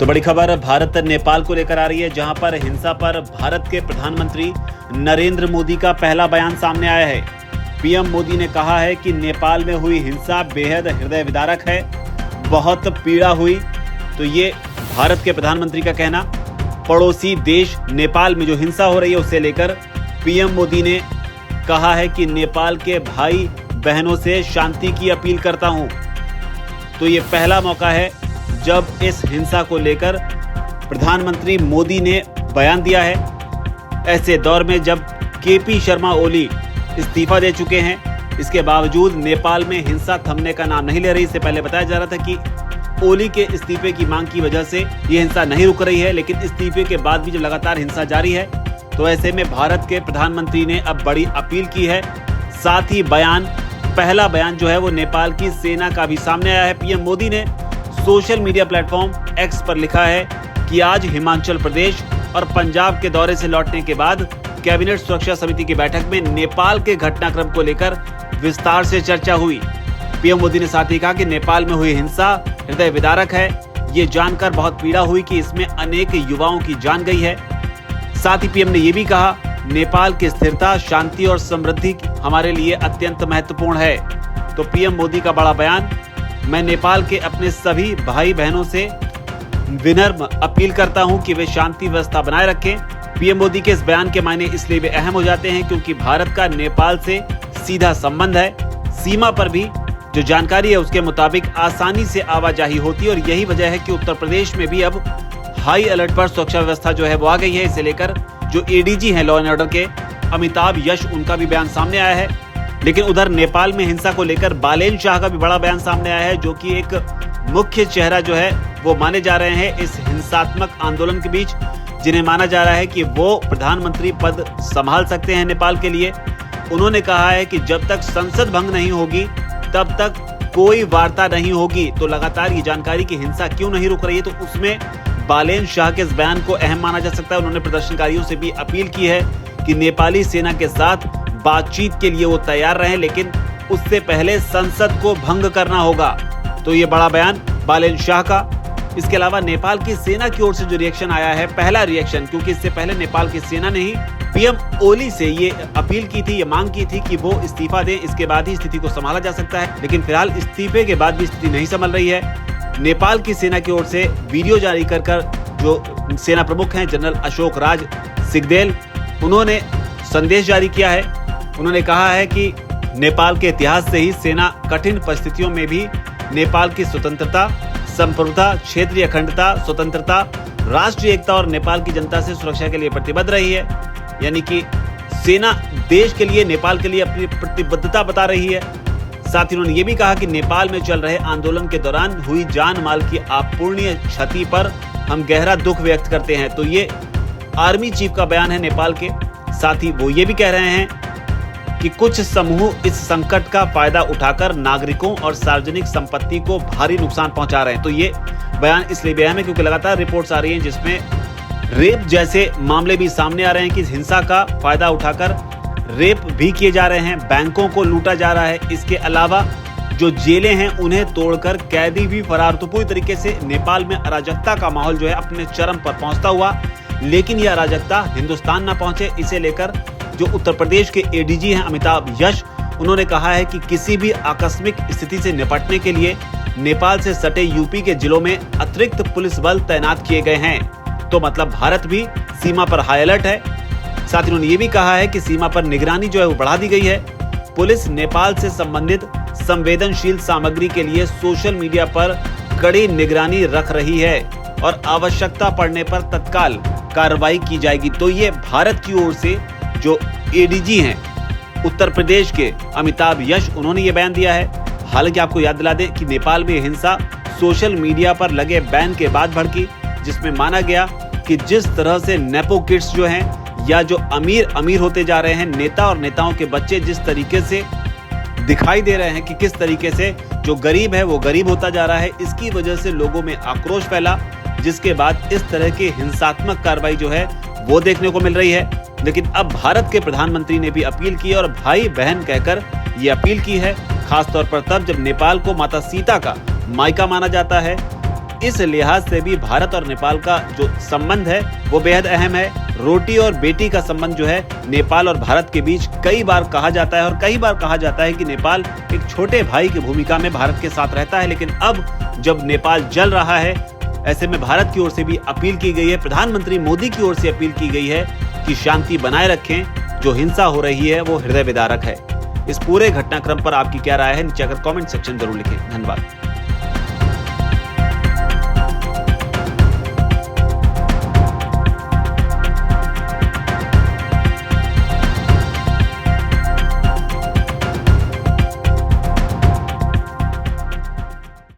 तो बड़ी खबर भारत नेपाल को लेकर आ रही है, जहां पर हिंसा पर भारत के प्रधानमंत्री नरेंद्र मोदी का पहला बयान सामने आया है। पीएम मोदी ने कहा है कि नेपाल में हुई हिंसा बेहद हृदय विदारक है, बहुत पीड़ा हुई। तो ये भारत के प्रधानमंत्री का कहना। पड़ोसी देश नेपाल में जो हिंसा हो रही है उसे लेकर पीएम मोदी ने कहा है कि नेपाल के भाई बहनों से शांति की अपील करता हूं। तो ये पहला मौका है जब इस हिंसा को लेकर प्रधानमंत्री मोदी ने बयान दिया है। ऐसे दौर में जब केपी शर्मा ओली इस्तीफा दे चुके हैं, इसके बावजूद नेपाल में हिंसा थमने का नाम नहीं ले रही। इससे पहले बताया जा रहा था कि ओली के इस्तीफे की मांग की वजह से ये हिंसा नहीं रुक रही है, लेकिन इस्तीफे के बाद भी जब लगातार हिंसा जारी है, तो ऐसे में भारत के प्रधानमंत्री ने अब बड़ी अपील की है। साथ ही पहला बयान जो है वो नेपाल की सेना का भी सामने आया है। पीएम मोदी ने सोशल मीडिया प्लेटफॉर्म एक्स पर लिखा है कि आज हिमाचल प्रदेश और पंजाब के दौरे से लौटने के बाद कैबिनेट सुरक्षा समिति की बैठक में नेपाल के घटनाक्रम को लेकर विस्तार से चर्चा हुई। पीएम मोदी ने साथ ही कहा कि नेपाल में हुई हिंसा हृदय विदारक है। ये जानकर बहुत पीड़ा हुई कि इसमें अनेक युवाओं की जान गई है। साथ ही पीएम ने यह भी कहा, नेपाल की स्थिरता, शांति और समृद्धि हमारे लिए अत्यंत महत्वपूर्ण है। तो पीएम मोदी का बड़ा बयान। मैं नेपाल के अपने सभी भाई बहनों से विनम्र अपील करता हूं कि वे शांति व्यवस्था बनाए रखें। पीएम मोदी के इस बयान के मायने इसलिए भी अहम हो जाते हैं क्योंकि भारत का नेपाल से सीधा संबंध है। सीमा पर भी जो जानकारी है उसके मुताबिक आसानी से आवाजाही होती है और यही वजह है कि उत्तर प्रदेश में भी अब हाई अलर्ट पर सुरक्षा व्यवस्था जो है वो आ गई है। इसे लेकर जो एडीजी हैं लॉ एंड ऑर्डर के अमिताभ यश, उनका भी बयान सामने आया है। लेकिन उधर नेपाल में हिंसा को लेकर बालेन शाह का भी बड़ा बयान सामने आया है, जो कि एक मुख्य चेहरा जो है वो माने जा रहे हैं इस हिंसात्मक आंदोलन के बीच, जिन्हें माना जा रहा है कि वो प्रधानमंत्री पद संभाल सकते हैं नेपाल के लिए। उन्होंने कहा है कि जब तक संसद भंग नहीं होगी तब तक कोई वार्ता नहीं होगी। तो लगातार ये जानकारी की हिंसा क्यों नहीं रुक रही है, तो उसमें बालेन शाह के इस बयान को अहम माना जा सकता है। उन्होंने प्रदर्शनकारियों से भी अपील की है कि नेपाली सेना के साथ बातचीत के लिए वो तैयार रहें, लेकिन उससे पहले संसद को भंग करना होगा। तो ये बड़ा बयान बालेन शाह का। इसके अलावा नेपाल की सेना की ओर से जो रिएक्शन आया है, पहला रिएक्शन, क्योंकि इससे पहले नेपाल की सेना ने ही पीएम ओली से ये अपील की थी, ये मांग की थी कि वो इस्तीफा दें, इसके बाद ही स्थिति को संभाला जा सकता है। लेकिन फिलहाल इस्तीफे के बाद भी स्थिति नहीं संभल रही है। नेपाल की सेना की ओर से वीडियो जारी कर जो सेना प्रमुख हैं जनरल अशोक राज सिगदेल, उन्होंने संदेश जारी किया है। उन्होंने कहा है कि नेपाल के इतिहास से ही सेना कठिन परिस्थितियों में भी नेपाल की स्वतंत्रता, संप्रभुता, क्षेत्रीय अखंडता, स्वतंत्रता, राष्ट्रीय एकता और नेपाल की जनता से सुरक्षा के लिए प्रतिबद्ध रही है। यानी कि सेना देश के लिए, नेपाल के लिए अपनी प्रतिबद्धता बता रही है। साथ ही उन्होंने ये भी कहा कि नेपाल में चल रहे आंदोलन के दौरान हुई जान माल की अपूरणीय क्षति पर हम गहरा दुख व्यक्त करते हैं। तो ये आर्मी चीफ का बयान है नेपाल के। साथ ही वो ये भी कह रहे हैं कि कुछ समूह इस संकट का फायदा उठाकर नागरिकों और सार्वजनिक संपत्ति को भारी नुकसान पहुंचा रहे हैं। तो ये बयान इसलिए भी अहम है क्योंकि लगातार रिपोर्ट्स आ रही हैं जिसमें रेप जैसे मामले भी सामने आ रहे हैं कि हिंसा का फायदा उठाकर रेप भी किए जा रहे हैं, बैंकों को लूटा जा रहा है। इसके अलावा जो जेलें हैं उन्हें तोड़कर कैदी भी फरार। तो पूरी तरीके से नेपाल में अराजकता का माहौल जो है अपने चरम पर पहुंचता हुआ, लेकिन यह अराजकता हिंदुस्तान न पहुंचे, इसे लेकर जो उत्तर प्रदेश के एडीजी हैं अमिताभ यश, उन्होंने कहा है कि किसी भी आकस्मिक स्थिति से निपटने के लिए नेपाल से सटे यूपी के जिलों में अतिरिक्त पुलिस बल तैनात किए गए हैं। तो मतलब भारत भी सीमा पर हाई अलर्ट है। साथ ही उन्होंने ये भी कहा है कि सीमा पर निगरानी जो है वो बढ़ा दी गई है। पुलिस नेपाल से संबंधित संवेदनशील सामग्री के लिए सोशल मीडिया पर कड़ी निगरानी रख रही है और आवश्यकता पड़ने पर तत्काल कार्रवाई की जाएगी। तो ये भारत की ओर से जो एडीजी हैं उत्तर प्रदेश के अमिताभ यश, उन्होंने ये बयान दिया है। हालांकि आपको याद दिला दें कि नेपाल में हिंसा सोशल मीडिया पर लगे बैन के बाद भड़की, जिसमें माना गया कि जिस तरह से नेपो किड्स जो हैं या जो अमीर होते जा रहे हैं, नेता और नेताओं के बच्चे जिस तरीके से दिखाई दे रहे हैं कि किस तरीके से जो गरीब है वो गरीब होता जा रहा है, इसकी वजह से लोगों में आक्रोश फैला, जिसके बाद इस तरह की हिंसात्मक कार्रवाई जो है वो देखने को मिल रही है। लेकिन अब भारत के प्रधानमंत्री ने भी अपील की और भाई बहन कहकर ये अपील की है, खासतौर पर तब जब नेपाल को माता सीता का मायका माना जाता है। इस लिहाज से भी भारत और नेपाल का जो संबंध है वो बेहद अहम है। रोटी और बेटी का संबंध जो है नेपाल और भारत के बीच कई बार कहा जाता है, और कई बार कहा जाता है कि नेपाल एक छोटे भाई की भूमिका में भारत के साथ रहता है। लेकिन अब जब नेपाल जल रहा है, ऐसे में भारत की ओर से भी अपील की गई है, प्रधानमंत्री मोदी की ओर से अपील की गई है कि शांति बनाए रखें। जो हिंसा हो रही है वो हृदय विदारक है। इस पूरे घटनाक्रम पर आपकी क्या राय है, नीचे अगर कमेंट सेक्शन जरूर लिखें। धन्यवाद।